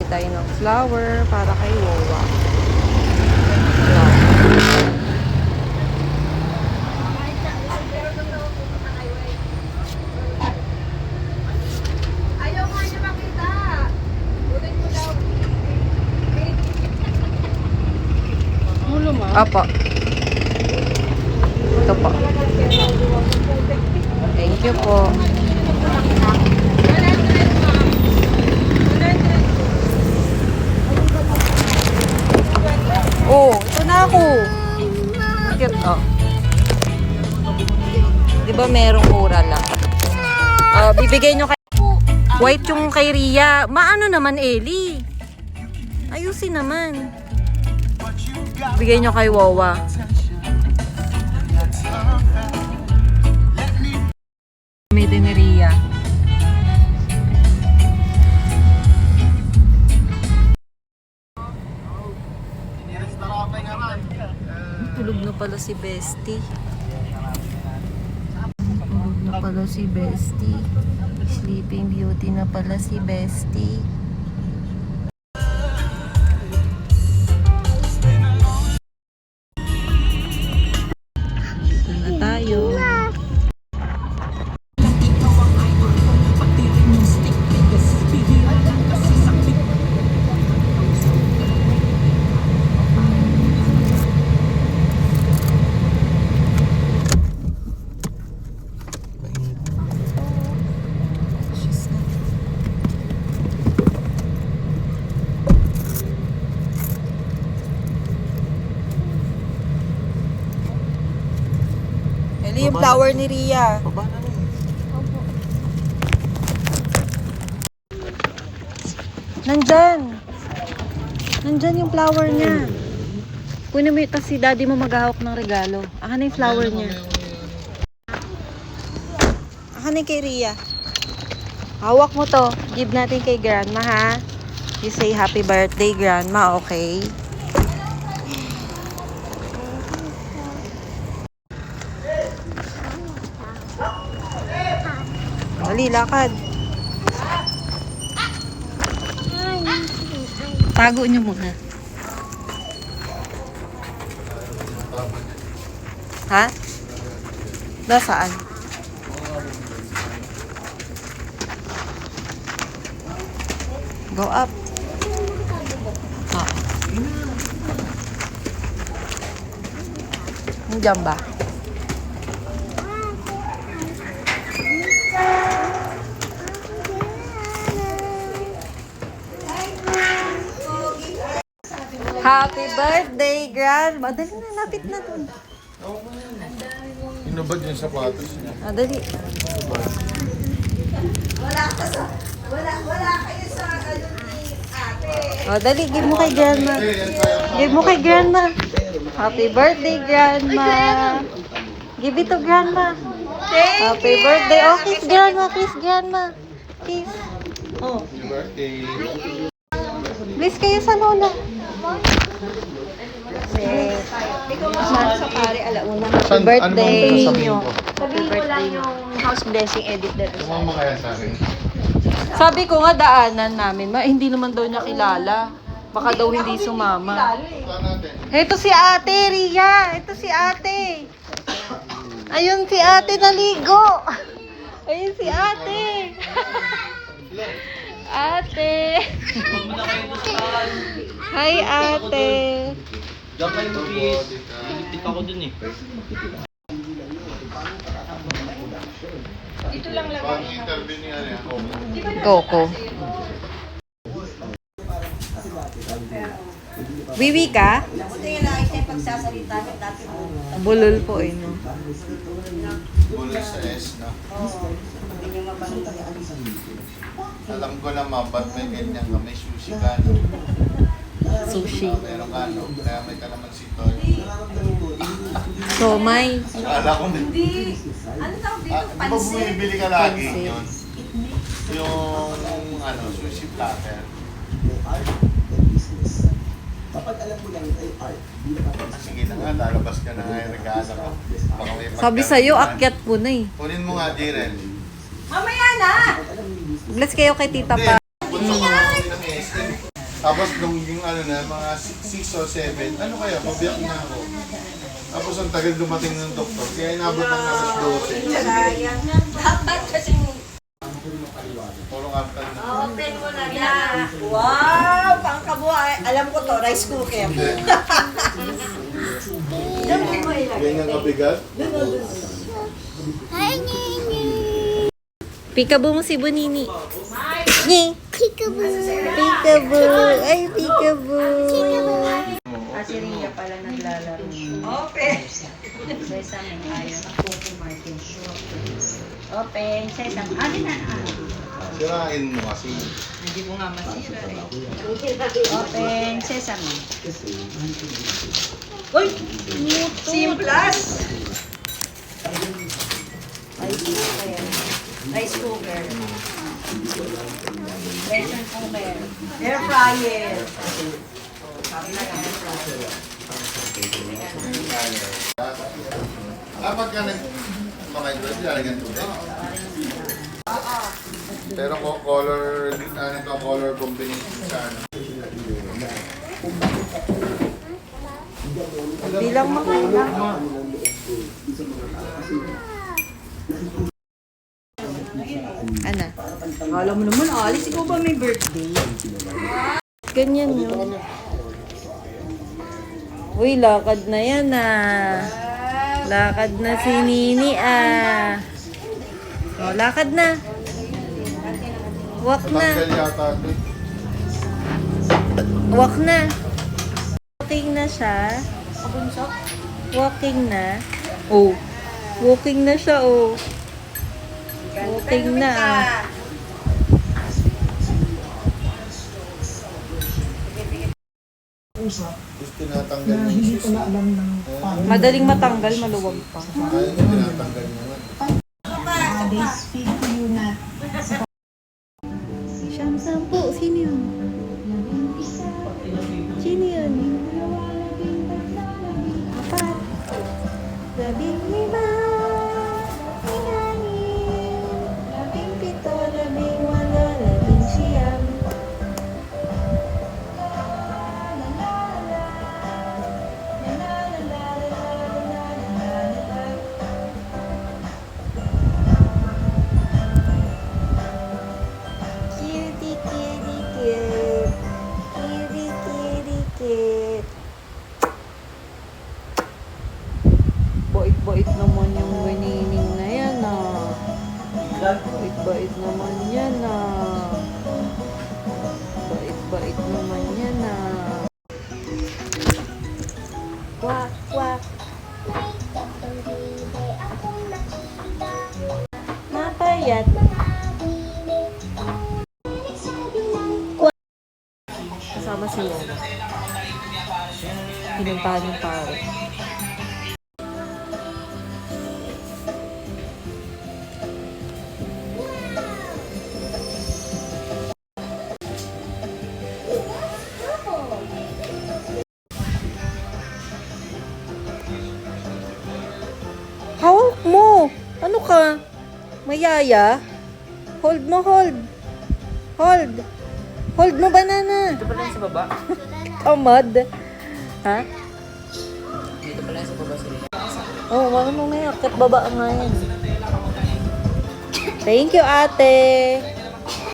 tayo ng flower para kay Wawa. Ayaw nga niya makita. Ulit mo daw. Mulo mo? Apo. Ito po. Thank you po. Oh, ito na ako. Cute, oh. Di ba merong mura lang? Bibigay nyo kay... White yung kay Ria. Maano naman, Ellie? Ayusin naman. Bigay nyo kay Wawa. Made in Ria. Tulog na pala si Bestie. Tulog na pala si Bestie. Sleeping Beauty na pala si Bestie. Dito na tayo. Yung flower ni Ria. Nandyan. Nandyan yung flower niya. Kunin mo ito si daddy mo maghahawak ng regalo. Akan na yung flower niya. Akan na yung kay Ria. Hawak mo to. Give natin kay grandma, ha? You say happy birthday, grandma, okay? Dali, lakad. Tago nyo muna. Ha? Nasaan? Go up. Nandiyan ba? Happy birthday, Grandma. Dali na, lapit na dun. Inubad yung sapatos niya. Dali. Wala kayo sa ganun ni ate. Dali, give mo kay Grandma. Give mo kay Grandma. Happy birthday, Grandma. Give it to Grandma. Happy birthday. Oh, kiss Grandma, kiss Grandma. Kiss. Oh. Happy birthday. Bless kayo sa lola. Sa pare, alauna. Happy birthday. Sabihin ko lang yung house blessing edit na ito. Tumama kaya sa akin. Sabi ko nga daanan namin, hindi naman daw niya kilala. Baka daw hindi sumama. Ito si ate, Ria. Ito si ate. Ayun si ate naligo. Ayun si ate. Ate. Hi ate. Dapat mag-iis. Pinipit ako dun eh. Pang interview ni ano yan. Coco. Wiwi ka? Buti nga nakita yung pagsasalita niyo dati mo. Bulol po eh, no? Bulo sa S na. Hindi niyo mabalik. Alam ko naman, ba't may ganyan ka? May sushi ka, no? Sushi. Meron ka, no? Kaya may kalamansi to. So, may Akala ko Hindi. Ano tawag Di dito? ba Pansit. bumibili ka lagi Pansit. yun? Yung ano, sushi platter. Sige na nga, lalabas ka na nga yung regalo ko. Baka may sabi pagkain sa'yo, ka. akyat po na eh. Kunin mo nga, Jiren. Mamaya na! Bless kayo kay tita pa. Bunso ka ng SM. Tapos nung yung ano na, mga 6 o 7, ano kaya, pabiyak na ako. Tapos ang tagal dumating ng doktor, kaya inabot ng alas 12. Dapat kasi Puro kapal na. open mo na na. Wow! Pangkabuhay. Alam ko to, rice cooker. Hindi. Dapat mo ilagay. Ganyan kabigat. Peekaboo mo si Bonini. Ni. Peekaboo. Ay, peekaboo. Si Ria pala naglalaro. Open. Sesame ayaw. Cookie Martin. Open. Sesame. Alin na. Sirain mo kasi. Hindi mo nga masira eh. Open. Sesame. Uy! Simplas! Rice cooker. Pressure cooker. Air fryer. Sabi na lang, air fryer. Kapag ka nag-makain, lalagyan tubig. Pero kung color, ano to, color combination sa ano. Bilang mga ilang. Ana. Alam mo naman, Alice, ikaw ba may birthday? Ganyan yun. Uy, lakad na yan ah. Lakad na si Nini ah. O, lakad na. Walk na. Tanggal yata ito. Walk na. Walking na siya. Walking na. Oh. Walking na siya oh. Walking na ah. Gusto natanggal niya yung sus. Madaling matanggal, maluwag pa. Ayaw niya, tinatanggal niya naman. Siyam sampu. Sino yun? Sino yun? Apat. Labing lima. Inanim. Labing pito. Labing walo. Labing siyam. Kitty, kitty, kit. Kitty, kitty, kit. Bait-bait naman yung winining na yan ah. Bait-bait naman yan ah. Bait-bait naman yan ah. Kwak, kwak. Mapayat. Kasama si Yana. Pinuntahan yung pare. Hawak mo! Ano ka? Mayaya? Hold mo, hold. Hold. Hold mo, banana. Dito pala yung sa baba. Tamad. Ha? Dito pala yung sa baba sila. Oo, ano na yan. Akit baba nga yan. Thank you, ate.